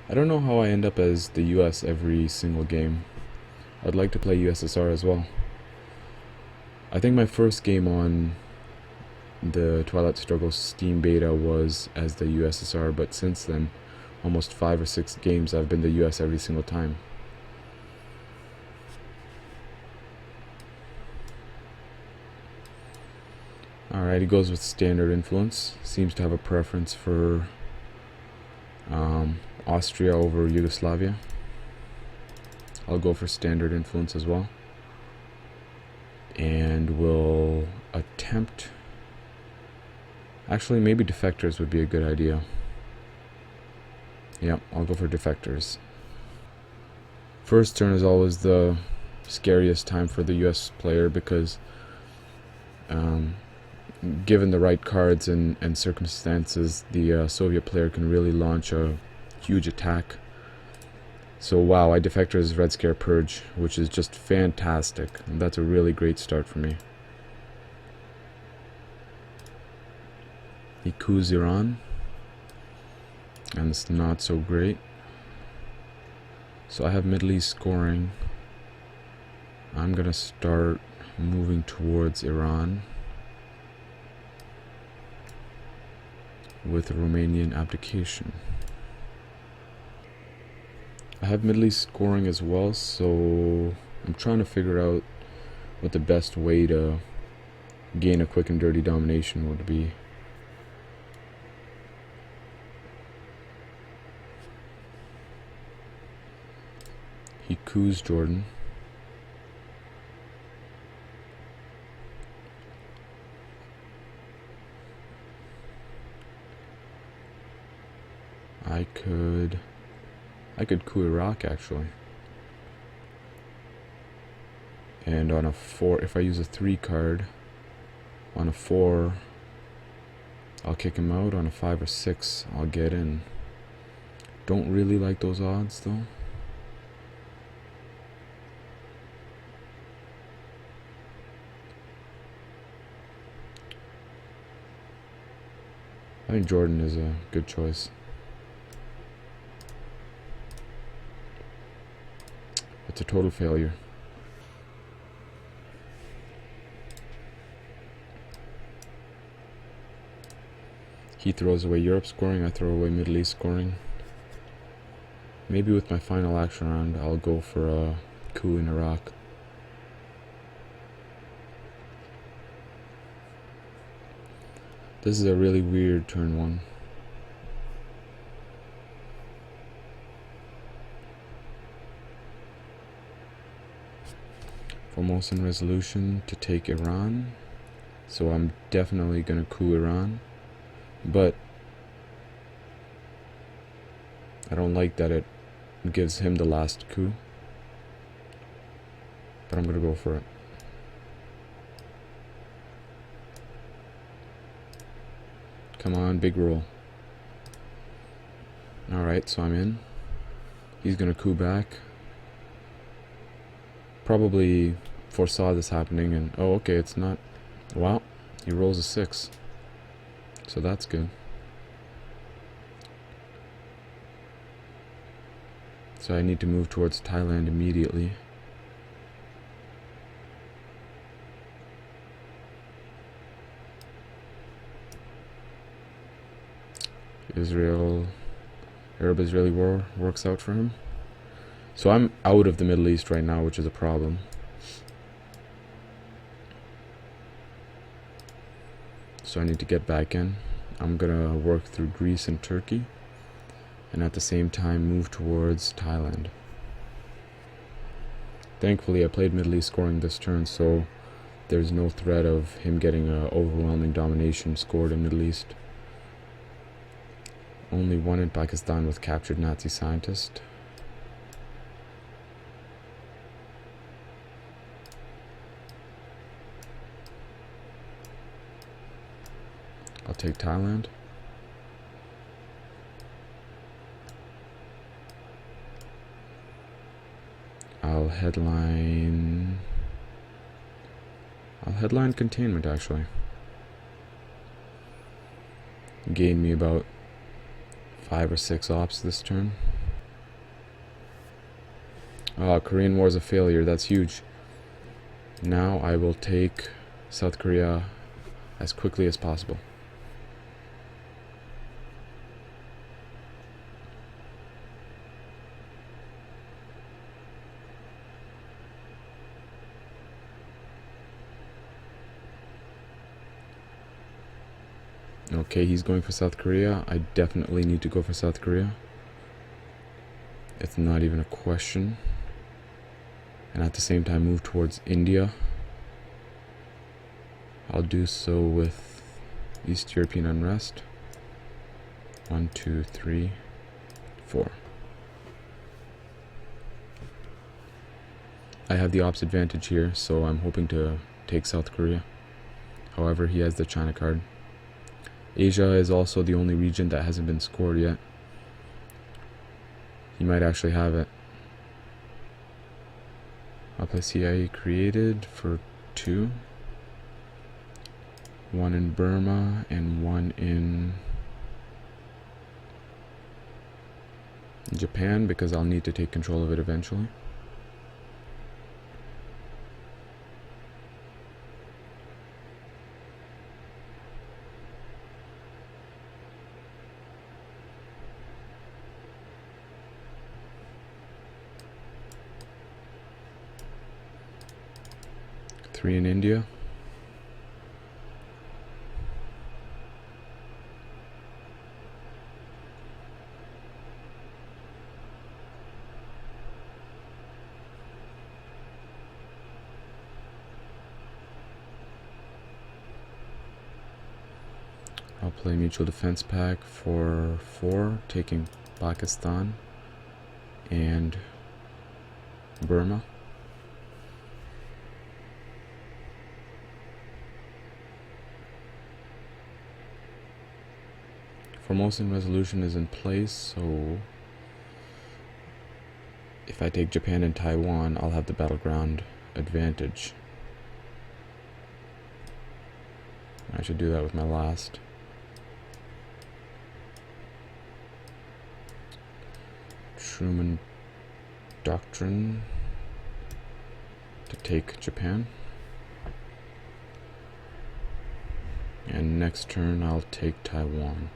I don't know how I end up as the US every single game. I'd like to play USSR as well. I think my first game on the Twilight Struggle Steam beta was as the USSR, but since then, almost 5 or 6 games I've been the US every single time. Alright, he goes with standard influence. Seems to have a preference for Austria over Yugoslavia. I'll go for standard influence as well. And we'll attempt... Actually, maybe defectors would be a good idea. Yep, I'll go for defectors. First turn is always the scariest time for the US player because given the right cards and circumstances, the Soviet player can really launch a huge attack. So wow, I defector his Red Scare Purge, which is just fantastic. And that's a really great start for me. He coups Iran, and it's not so great. So I have Middle East scoring. I'm gonna start moving towards Iran with Romanian abdication. I have Middle East scoring as well, so I'm trying to figure out what the best way to gain a quick and dirty domination would be. He coups Jordan. I could coup Iraq actually. And on a 4, if I use a 3 card, on a 4, I'll kick him out. On a 5 or 6, I'll get in. Don't really like those odds though. I think Jordan is a good choice. It's a total failure. He throws away Europe scoring, I throw away Middle East scoring. Maybe with my final action round, I'll go for a coup in Iraq. This is a really weird turn 1. Formosan resolution to take Iran. So I'm definitely gonna coup Iran. But I don't like that it gives him the last coup. But I'm gonna go for it. Come on, big roll. Alright, so I'm in. He's gonna coup back. Probably foresaw this happening and oh okay, it's not. Wow, he rolls a 6. So that's good. So I need to move towards Thailand immediately. Arab-Israeli war works out for him. So I'm out of the Middle East right now, which is a problem. So I need to get back in. I'm gonna work through Greece and Turkey, and at the same time move towards Thailand. Thankfully I played Middle East scoring this turn, so there's no threat of him getting an overwhelming domination scored in Middle East. Only one in Pakistan with captured Nazi scientist. I'll take Thailand. I'll headline containment actually. Gain me about 5 or 6 ops this turn. Korean War is a failure. That's huge. Now I will take South Korea as quickly as possible. Okay, he's going for South Korea. I definitely need to go for South Korea. It's not even a question. And at the same time move towards India. I'll do so with East European unrest. 1, 2, 3, 4. I have the ops advantage here, so I'm hoping to take South Korea. However, he has the China card. Asia is also the only region that hasn't been scored yet. He might actually have it. I'll play CIA created for 2. 1 in Burma and 1 in Japan, because I'll need to take control of it eventually. Three in India. I'll play Mutual Defense Pack for 4, taking Pakistan and Burma. Formosan resolution is in place, so if I take Japan and Taiwan, I'll have the battleground advantage. I should do that with my last. Truman Doctrine to take Japan. And next turn I'll take Taiwan.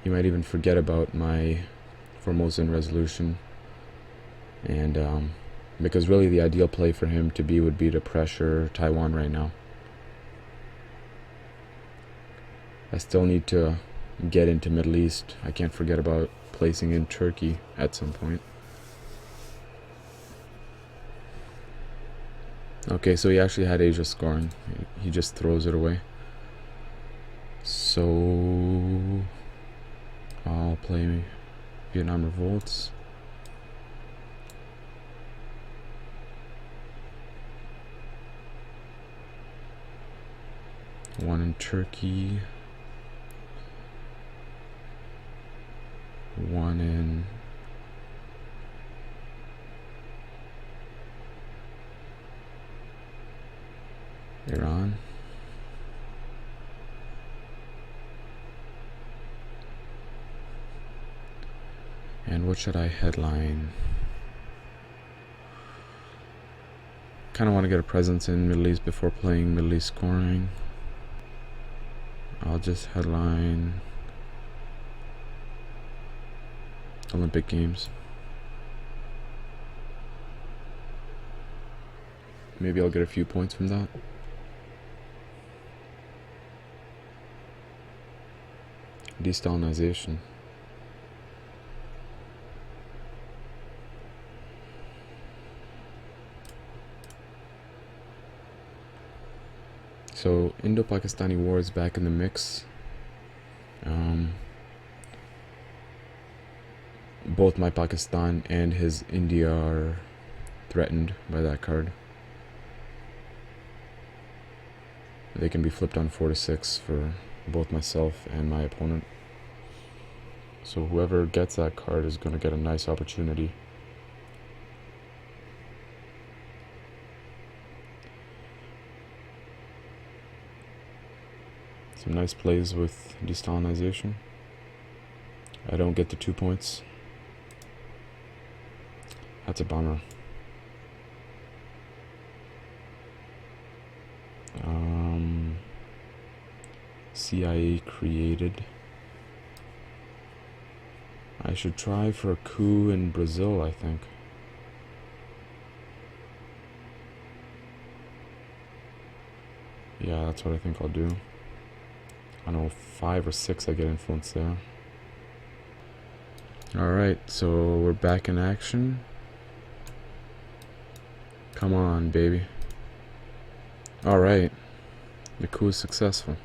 He might even forget about my Formosan resolution, and because really the ideal play for him would be to pressure Taiwan right now. I still need to get into Middle East. I can't forget about placing in Turkey at some point. Okay, so he actually had Asia scoring. He just throws it away. So I'll play Vietnam Revolts. One in Turkey. One in Iran. And what should I headline? Kind of want to get a presence in Middle East before playing Middle East scoring. I'll just headline Olympic Games. Maybe I'll get a few points from that. De-stalinization. So Indo-Pakistani war is back in the mix. Both my Pakistan and his India are threatened by that card. They can be flipped on 4 to 6 for both myself and my opponent. So whoever gets that card is going to get a nice opportunity. Some nice plays with de-stalinization. I don't get the 2 points. That's a bummer. CIA created. I should try for a coup in Brazil, I think. Yeah, that's what I think I'll do. I don't know, 5 or 6 I get influence there. Alright, so we're back in action. Come on, baby. Alright, the coup is successful.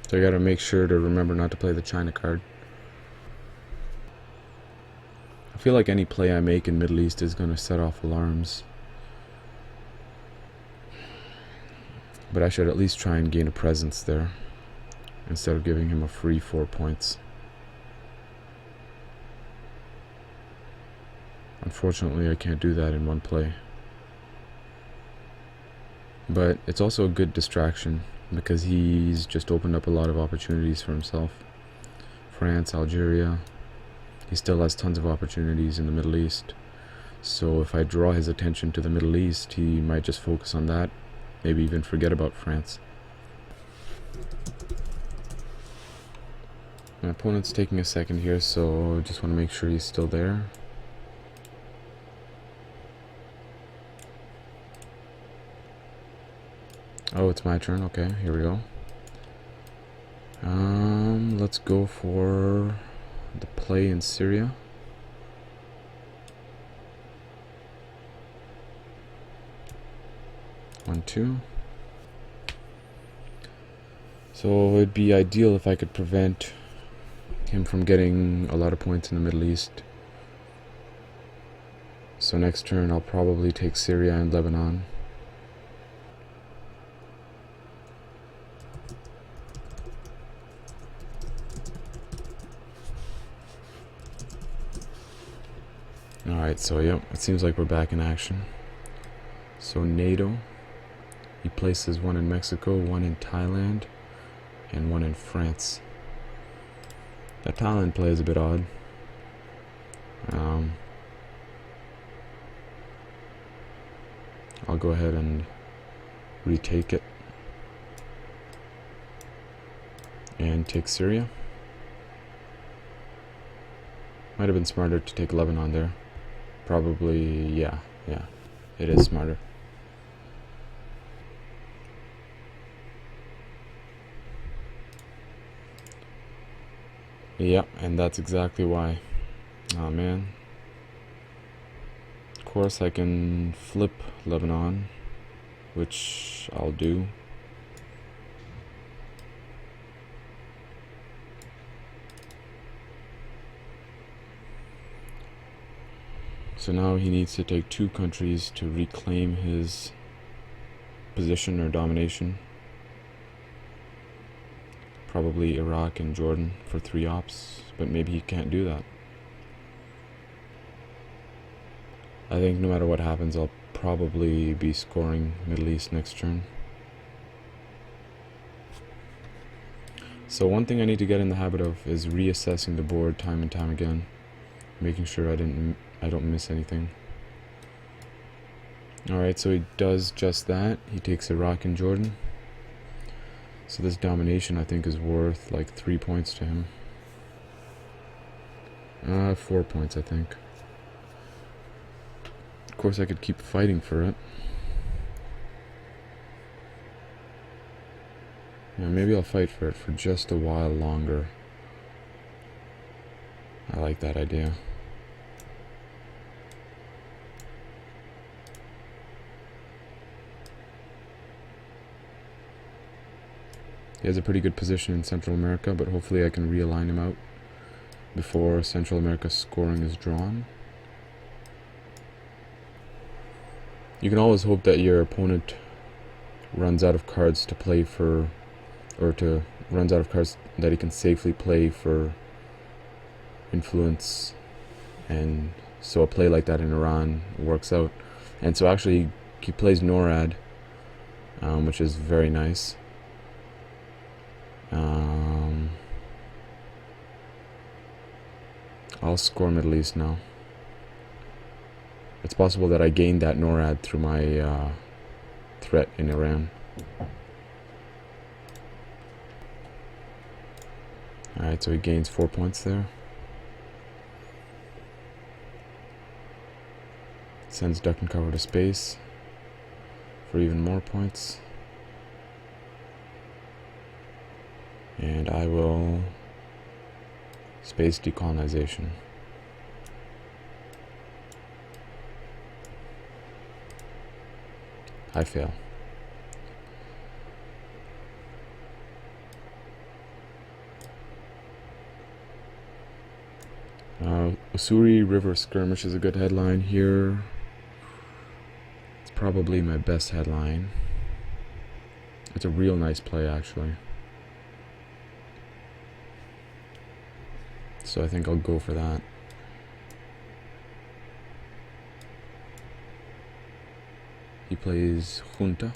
So I gotta make sure to remember not to play the China card. I feel like any play I make in Middle East is gonna set off alarms. But I should at least try and gain a presence there, instead of giving him a free 4 points. Unfortunately, I can't do that in one play. But it's also a good distraction, because he's just opened up a lot of opportunities for himself. France, Algeria, he still has tons of opportunities in the Middle East. So if I draw his attention to the Middle East, he might just focus on that, maybe even forget about France. My opponent's taking a second here, so I just want to make sure he's still there. Oh, it's my turn. Okay, here we go. Let's go for the play in Syria. One, two. So it'd be ideal if I could prevent him from getting a lot of points in the Middle East. So next turn I'll probably take Syria and Lebanon. Alright, so yep, it seems like we're back in action. So NATO, he places one in Mexico, one in Thailand, and one in France. That Thailand play is a bit odd. I'll go ahead and retake it and take Syria. Might have been smarter to take Lebanon there. Probably, yeah, it is smarter. Yep, and that's exactly why. Oh man. Of course I can flip Lebanon, which I'll do. So now he needs to take 2 countries to reclaim his position or domination. Probably Iraq and Jordan for 3 ops, but maybe he can't do that. I think no matter what happens, I'll probably be scoring Middle East next turn. So one thing I need to get in the habit of is reassessing the board time and time again, making sure I don't miss anything. Alright, so he does just that. He takes Iraq and Jordan. So this domination I think is worth like 3 points to him. 4 points I think. Of course I could keep fighting for it. Yeah, maybe I'll fight for it for just a while longer. I like that idea. He has a pretty good position in Central America, but hopefully I can realign him out before Central America's scoring is drawn. You can always hope that your opponent runs out of cards to play for, runs out of cards that he can safely play for influence, and so a play like that in Iran works out. And so actually he plays NORAD, which is very nice. I'll score Middle East now. It's possible that I gained that NORAD through my threat in Iran. Alright, so he gains 4 points there. Sends duck and cover to space for even more points. And I will space decolonization. I fail. Ussuri River Skirmish is a good headline here. It's probably my best headline. It's a real nice play, actually. So I think I'll go for that. He plays Junta.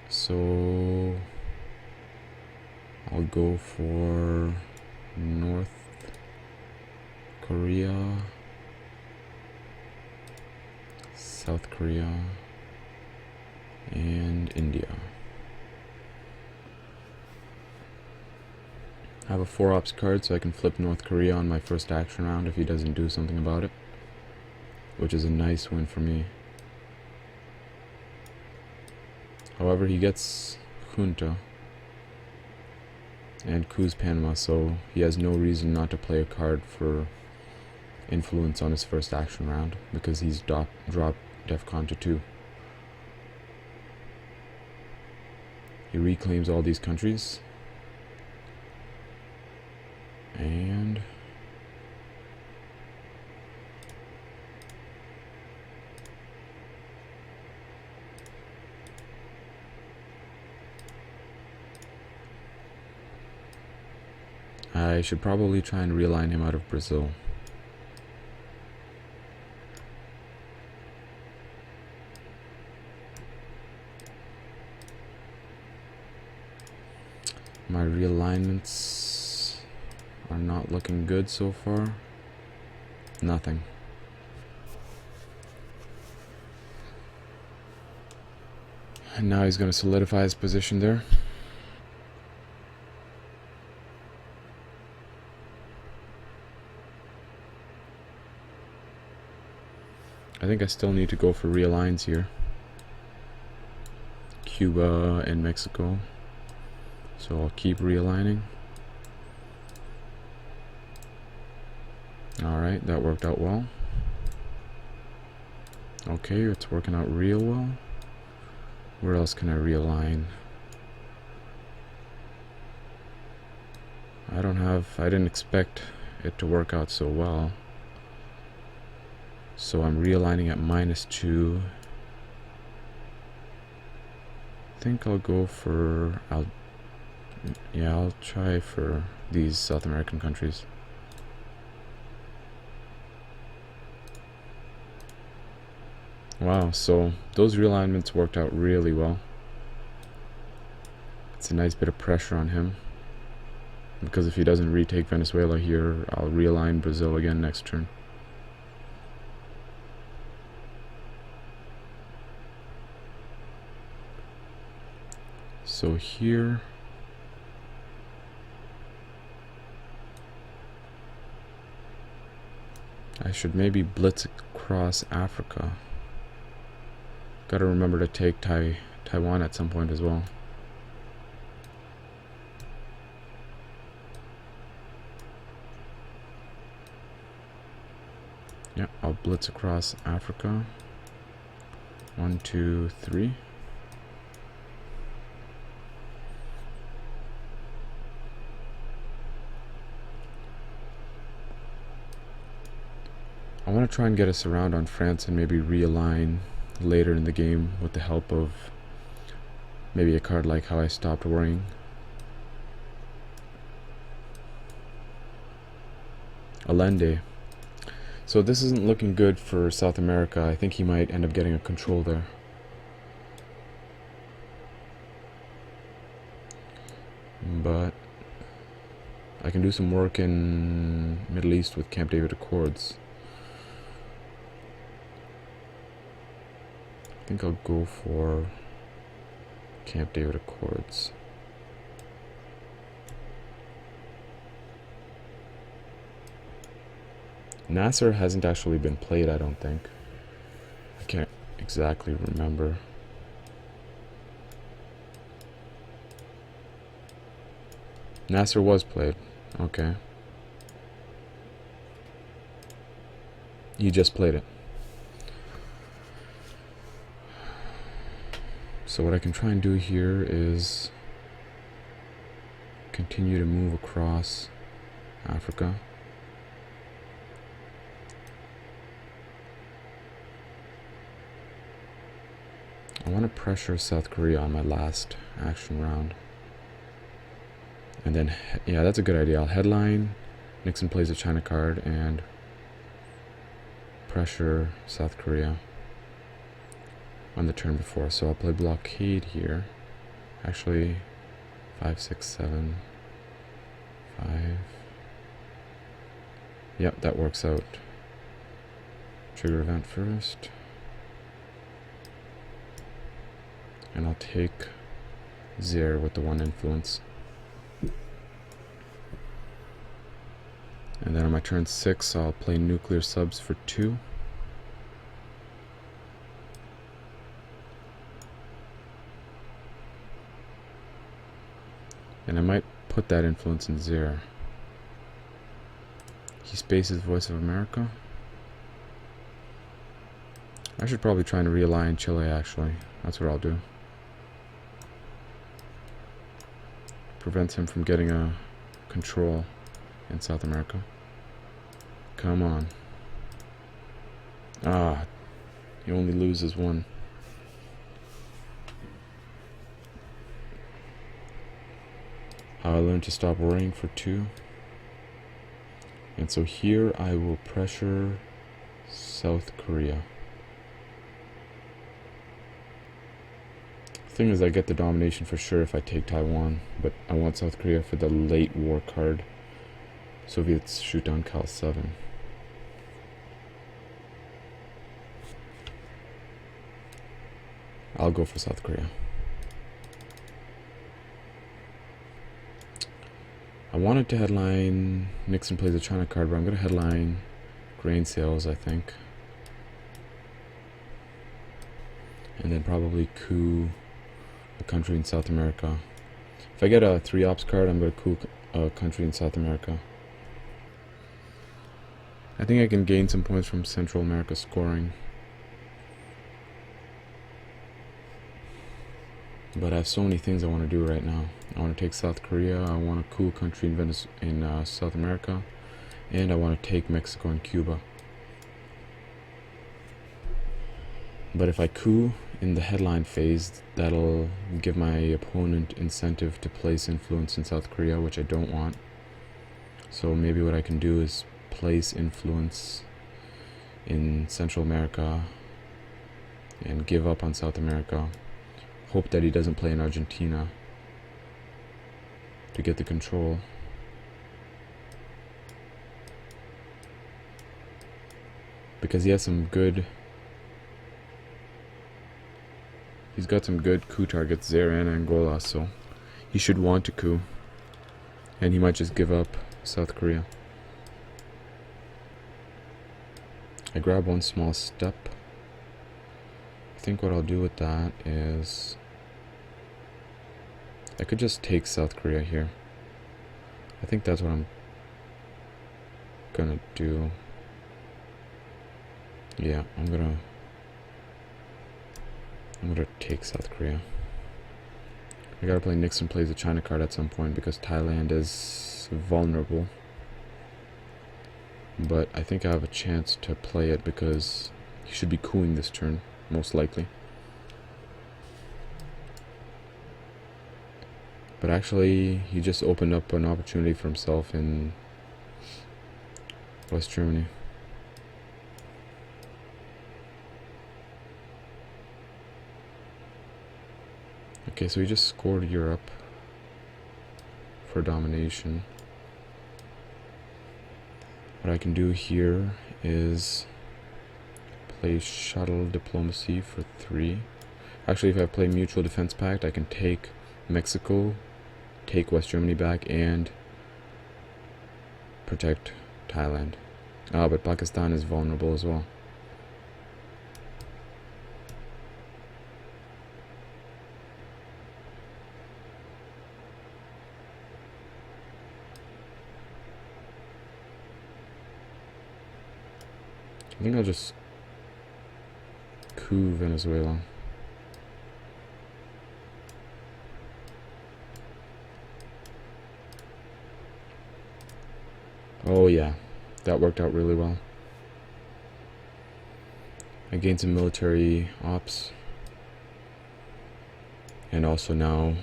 So I'll go for North Korea, South Korea, and India. I have a 4 ops card, so I can flip North Korea on my first action round if he doesn't do something about it, which is a nice win for me. However, he gets Junta and coups Panama, so he has no reason not to play a card for influence on his first action round because he's dropped DEFCON to 2. He reclaims all these countries. And I should probably try and realign him out of Brazil. My realignments are not looking good so far. Nothing. And now he's going to solidify his position there. I think I still need to go for realigns here. Cuba and Mexico. So I'll keep realigning. Alright, that worked out well. Okay, it's working out real well. Where else can I realign? I didn't expect it to work out so well. So I'm realigning at -2. I think I'll go for, I'll try for these South American countries. Wow, so those realignments worked out really well. It's a nice bit of pressure on him, because if he doesn't retake Venezuela here, I'll realign Brazil again next turn. So here I should maybe blitz across Africa. Gotta remember to take Taiwan at some point as well. Yeah, I'll blitz across Africa. 1, 2, 3. I want to try and get us around on France and maybe realign later in the game with the help of maybe a card like How I Stopped Worrying. Allende. So this isn't looking good for South America. I think he might end up getting a control there. But I can do some work in Middle East with Camp David Accords. I think I'll go for Camp David Accords. Nasser hasn't actually been played, I don't think. I can't exactly remember. Nasser was played. Okay. He just played it. So what I can try and do here is continue to move across Africa. I want to pressure South Korea on my last action round. And then, yeah, that's a good idea. I'll headline, Nixon plays a China card, and pressure South Korea on the turn before. So I'll play blockade here. Actually, 5, 6, 7, 5. Yep, that works out. Trigger event first. And I'll take Zaire with the 1 influence. And then on my turn 6, I'll play nuclear subs for 2. And I might put that influence in Zaire. He spaces Voice of America. I should probably try and realign Chile, actually. That's what I'll do. Prevents him from getting a control in South America. Come on. Ah, he only loses 1. How I learned to stop worrying for 2. And so here I will pressure South Korea. The thing is, I get the domination for sure if I take Taiwan, but I want South Korea for the late war card. Soviets shoot down Cal 7. I'll go for South Korea. I wanted to headline Nixon plays a China card, but I'm going to headline grain sales, I think. And then probably coup a country in South America. If I get a 3 ops card, I'm going to coup a country in South America. I think I can gain some points from Central America scoring. But I have so many things I want to do right now. I want to take South Korea, I want to coup a country in South America, and I want to take Mexico and Cuba. But if I coup in the headline phase, that'll give my opponent incentive to place influence in South Korea, which I don't want. So maybe what I can do is place influence in Central America and give up on South America. Hope that he doesn't play in Argentina to get the control. Because he has some good... He's got some good coup targets, Zaire and Angola, so he should want to coup. And he might just give up South Korea. I grab 1 small step. I think what I'll do with that is I could just take South Korea here. I think that's what I'm gonna do. Yeah, I'm gonna take South Korea. I gotta play Nixon plays a China card at some point because Thailand is vulnerable. But I think I have a chance to play it because he should be cooing this turn, most likely. But actually, he just opened up an opportunity for himself in West Germany. Okay, so he just scored Europe for domination. What I can do here is play shuttle diplomacy for 3. Actually, if I play mutual defense pact, I can take Mexico, take West Germany back, and protect Thailand. But Pakistan is vulnerable as well. I think I'll just coup Venezuela. Oh yeah, that worked out really well. I gained some military ops. And also now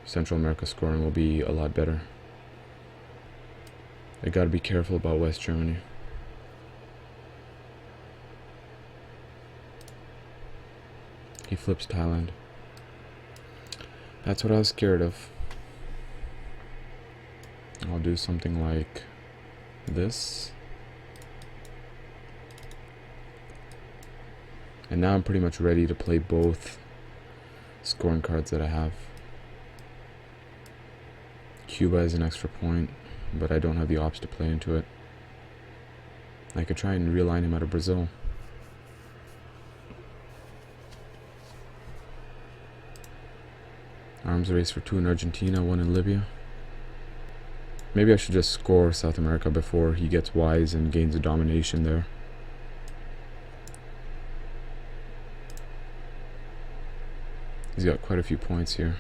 Central America scoring will be a lot better. I gotta be careful about West Germany. He flips Thailand. That's what I was scared of. I'll do something like this. And now I'm pretty much ready to play both scoring cards that I have. Cuba is an extra point, but I don't have the ops to play into it. I could try and realign him out of Brazil. Arms race for 2 in Argentina, 1 in Libya. Maybe I should just score South America before he gets wise and gains a domination there. He's got quite a few points here.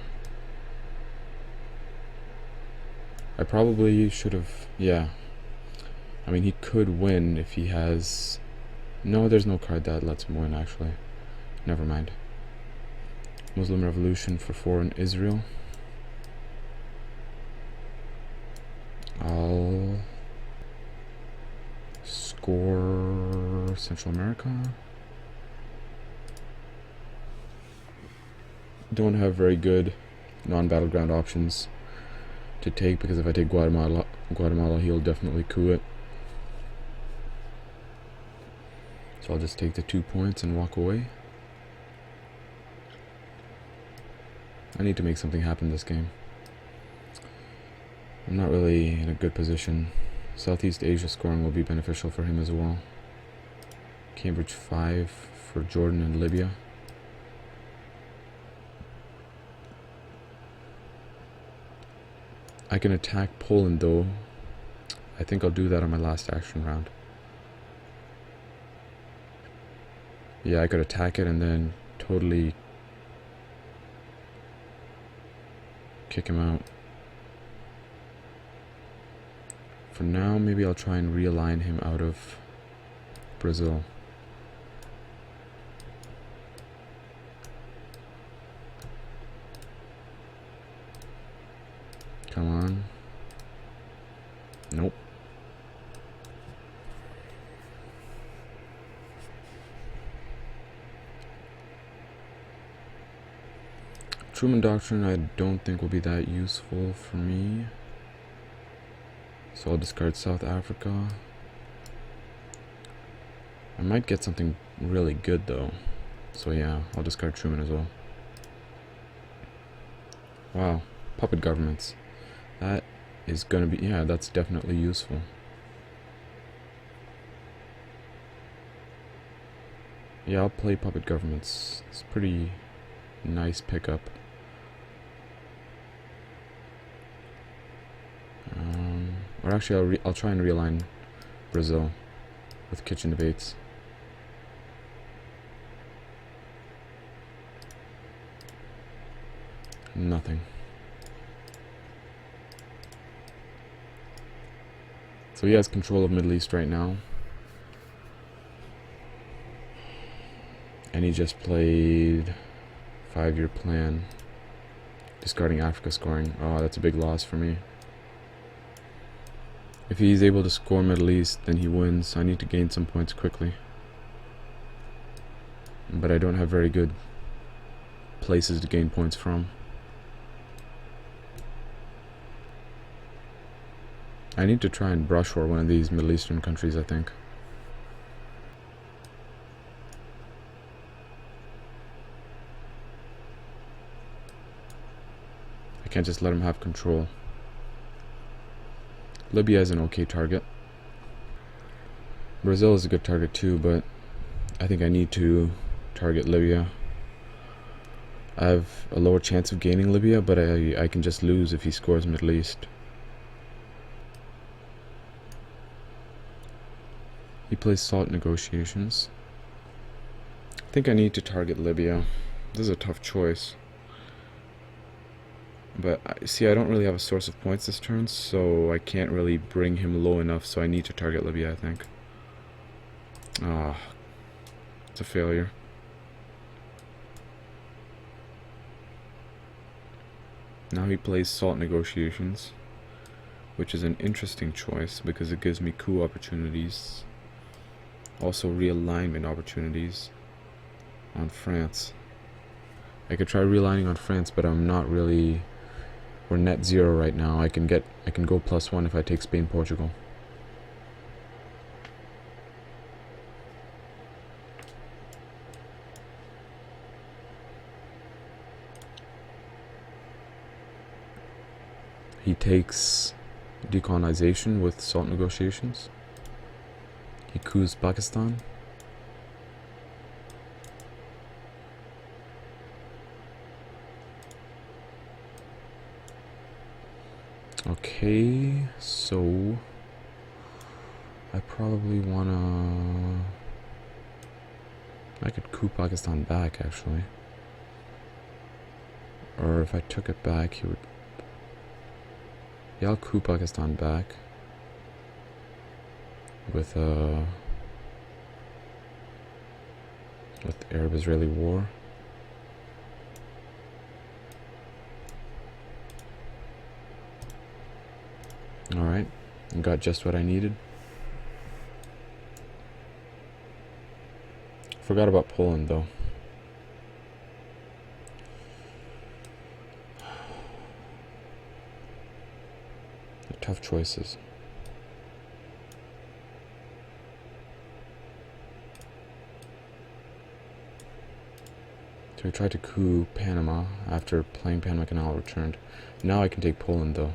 I probably should have, yeah. I mean, he could win if he has... No, there's no card that lets him win, actually. Never mind. Muslim Revolution for 4 in Israel. I'll score Central America. Don't have very good non-battleground options to take, because if I take Guatemala, he'll definitely coup it. So I'll just take the 2 points and walk away. I need to make something happen this game. I'm not really in a good position. Southeast Asia scoring will be beneficial for him as well. Cambridge 5 for Jordan and Libya. I can attack Poland though. I think I'll do that on my last action round. Yeah, I could attack it and then totally kick him out. For now, maybe I'll try and realign him out of Brazil. Come on. Nope. Truman Doctrine I don't think will be that useful for me. So I'll discard South Africa. I might get something really good though. So yeah, I'll discard Truman as well. Wow, puppet governments. That is gonna be, yeah, that's definitely useful. Yeah, I'll play puppet governments. It's pretty nice pickup. Or actually, I'll try and realign Brazil with kitchen debates. Nothing. So he has control of Middle East right now. And he just played 5-year plan. Discarding Africa scoring. Oh, that's a big loss for me. If he's able to score Middle East, then he wins. I need to gain some points quickly. But I don't have very good places to gain points from. I need to try and brush war one of these Middle Eastern countries, I think. I can't just let him have control. Libya is an okay target. Brazil is a good target too, but I think I need to target Libya. I have a lower chance of gaining Libya, but I can just lose if he scores Middle East. He plays SALT negotiations. I think I need to target Libya. This is a tough choice. But see, I don't really have a source of points this turn, so I can't really bring him low enough, so I need to target Libya, I think. Ah, it's a failure. Now he plays SALT negotiations, which is an interesting choice because it gives me coup opportunities. Also realignment opportunities on France. I could try realigning on France, but I'm not really... We're net zero right now. I can go +1 if I take Spain, Portugal. He takes decolonization with SALT negotiations. He coups Pakistan. Okay, so I probably wanna... I could coup Pakistan back, actually. Or if I took it back, he would... Yeah, I'll coup Pakistan back. With Arab-Israeli war. Alright, got just what I needed. Forgot about Poland though. They're tough choices. So I tried to coup Panama after playing Panama Canal returned. Now I can take Poland though.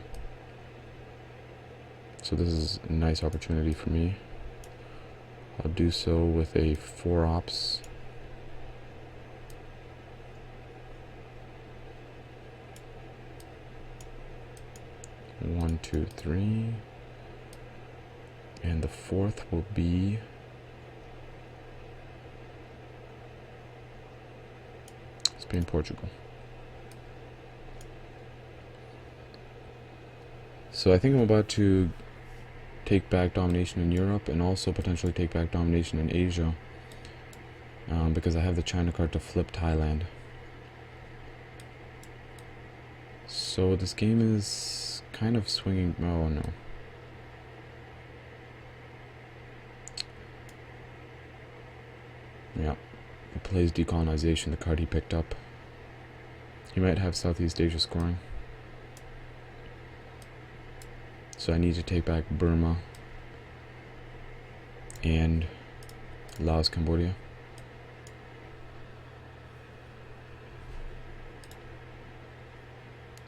So this is a nice opportunity for me. I'll do so with a 4 ops. One, two, three. And the 4th will be Spain, Portugal. So I think I'm about to take back domination in Europe and also potentially take back domination in Asia, because I have the China card to flip Thailand. So this game is kind of swinging. Oh no. Yeah, he plays decolonization, the card he picked up. He might have Southeast Asia scoring. So I need to take back Burma and Laos, Cambodia.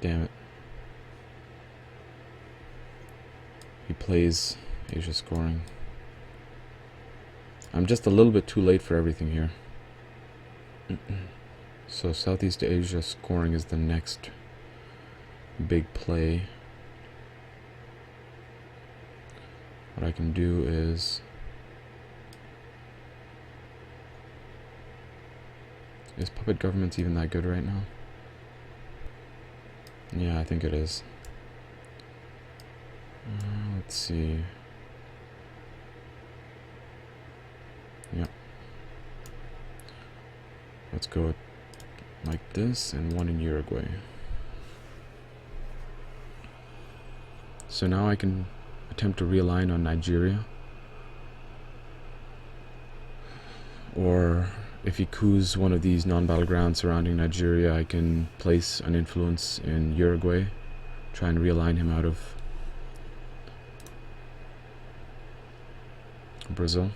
Damn it. He plays Asia scoring. I'm just a little bit too late for everything here. So Southeast Asia scoring is the next big play. What I can do is puppet governments even that good right now? Yeah, I think it is. Let's see. Yep. Let's go like this and 1 in Uruguay. So now I can attempt to realign on Nigeria, or if he coups one of these non-battlegrounds surrounding Nigeria, I can place an influence in Uruguay, try and realign him out of Brazil.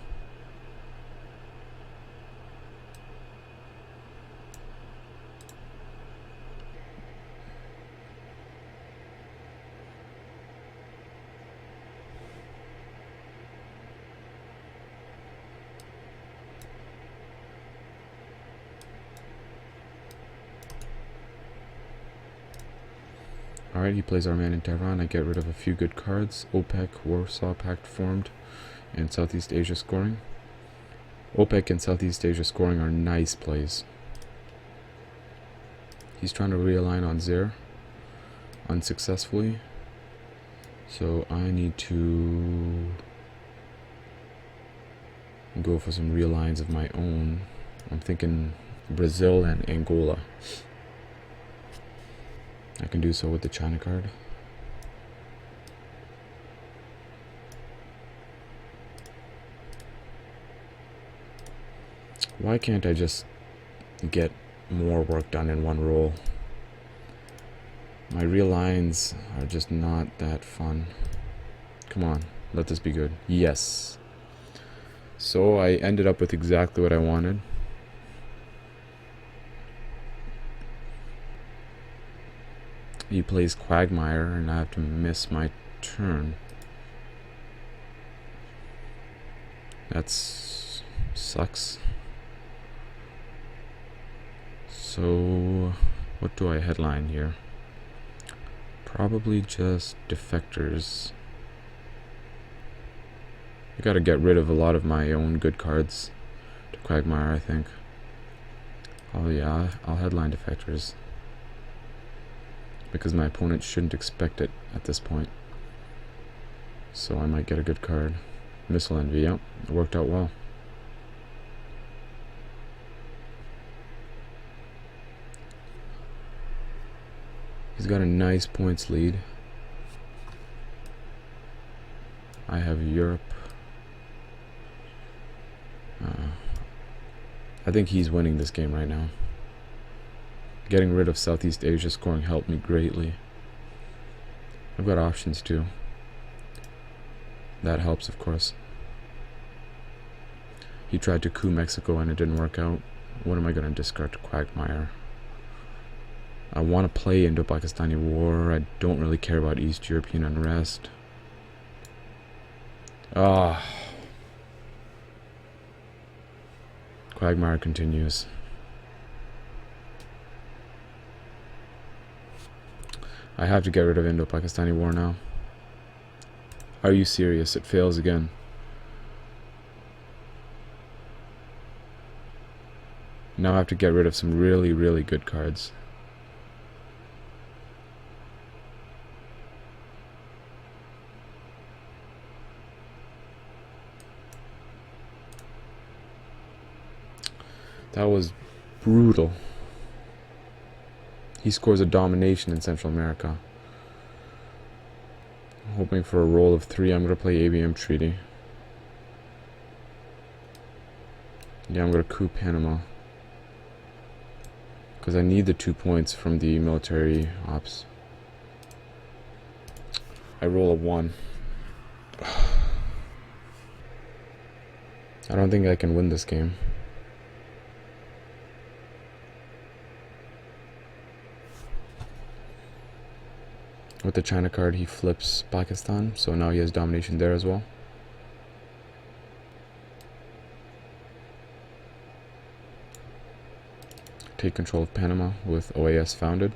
Alright, he plays our man in Tehran. I get rid of a few good cards. OPEC, Warsaw Pact formed, and Southeast Asia scoring. OPEC and Southeast Asia scoring are nice plays. He's trying to realign on Zaire unsuccessfully. So I need to go for some realigns of my own. I'm thinking Brazil and Angola. I can do so with the China card. Why can't I just get more work done in one roll? My realigns are just not that fun. Come on, let this be good. Yes. So I ended up with exactly what I wanted. He plays Quagmire and I have to miss my turn. That sucks. So what do I headline here? Probably just defectors. I gotta get rid of a lot of my own good cards to Quagmire, I think. Oh yeah, I'll headline defectors, because my opponent shouldn't expect it at this point. So I might get a good card. Missile Envy, yep, it worked out well. He's got a nice points lead. I have Europe. I think he's winning this game right now. Getting rid of Southeast Asia scoring helped me greatly. I've got options too. That helps, of course. He tried to coup Mexico and it didn't work out. What am I going to discard to Quagmire? I want to play Indo-Pakistani War. I don't really care about East European unrest. Quagmire continues. I have to get rid of Indo-Pakistani War now. Are you serious? It fails again. Now I have to get rid of some really, really good cards. That was brutal. He scores a domination in Central America. I'm hoping for a roll of 3. I'm going to play ABM Treaty. Yeah, I'm going to coup Panama, because I need the 2 points from the military ops. I roll a 1. I don't think I can win this game. With the China card, he flips Pakistan, so now he has domination there as well. Take control of Panama with OAS founded.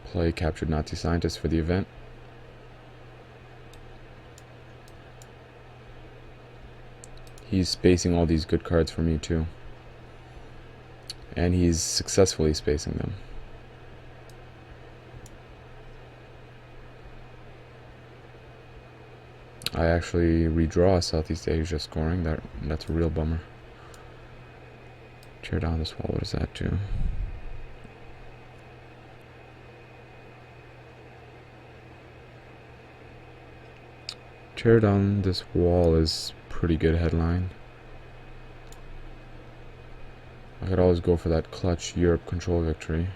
Play captured Nazi scientists for the event. He's spacing all these good cards for me too. And he's successfully spacing them. I actually redraw Southeast Asia scoring. That's a real bummer. Tear down this wall. What does that do? Tear down this wall is pretty good headline. I could always go for that clutch Europe control victory.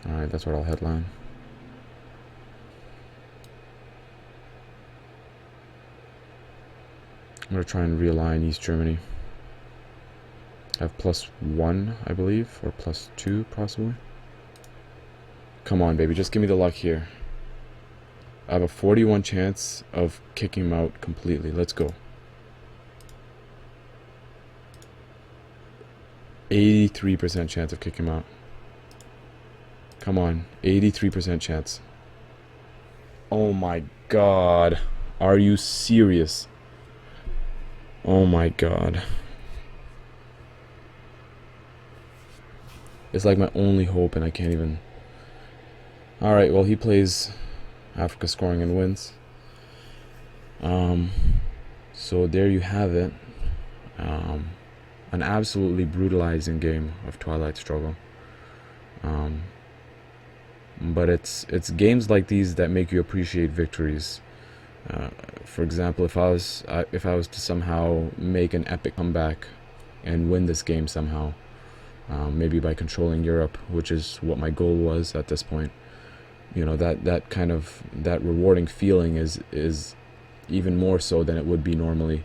Alright, that's what I'll headline. I'm going to try and realign East Germany. I have +1, I believe, or +2, possibly. Come on, baby, just give me the luck here. I have a 41 chance of kicking him out completely. Let's go. 83% chance of kicking him out. Come on, 83% chance. Oh my god. Are you serious? Oh my god. It's like my only hope and I can't even... Alright, well he plays Africa scoring and wins. So there you have it. An absolutely brutalizing game of Twilight Struggle. But it's games like these that make you appreciate victories. For example, if I was to somehow make an epic comeback and win this game somehow, maybe by controlling Europe, which is what my goal was at this point, you know, that kind of rewarding feeling is even more so than it would be normally.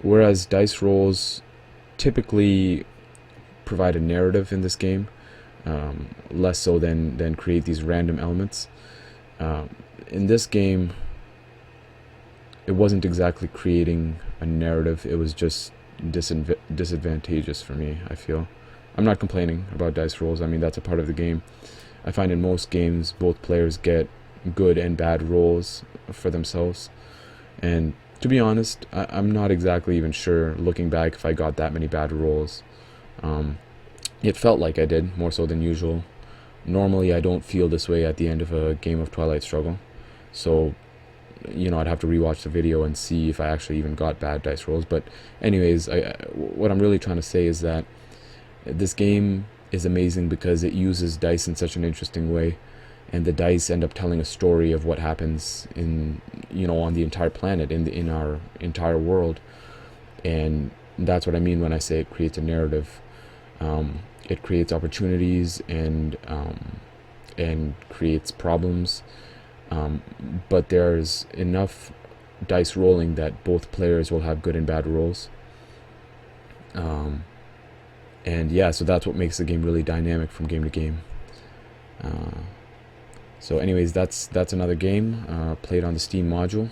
Whereas dice rolls typically provide a narrative in this game, less so than create these random elements. In this game, it wasn't exactly creating a narrative, it was just disadvantageous for me, I feel. I'm not complaining about dice rolls, I mean, that's a part of the game. I find in most games, both players get good and bad rolls for themselves. And to be honest, I'm not exactly even sure, looking back, if I got that many bad rolls. It felt like I did, more so than usual. Normally, I don't feel this way at the end of a game of Twilight Struggle. So, you know, I'd have to rewatch the video and see if I actually even got bad dice rolls. But anyways, what I'm really trying to say is that this game is amazing because it uses dice in such an interesting way. And the dice end up telling a story of what happens in, you know, on the entire planet, in our entire world. And that's what I mean when I say it creates a narrative. It creates opportunities and creates problems, but there's enough dice rolling that both players will have good and bad rolls. And yeah, so that's what makes the game really dynamic from game to game. So anyways, that's another game played on the Steam module.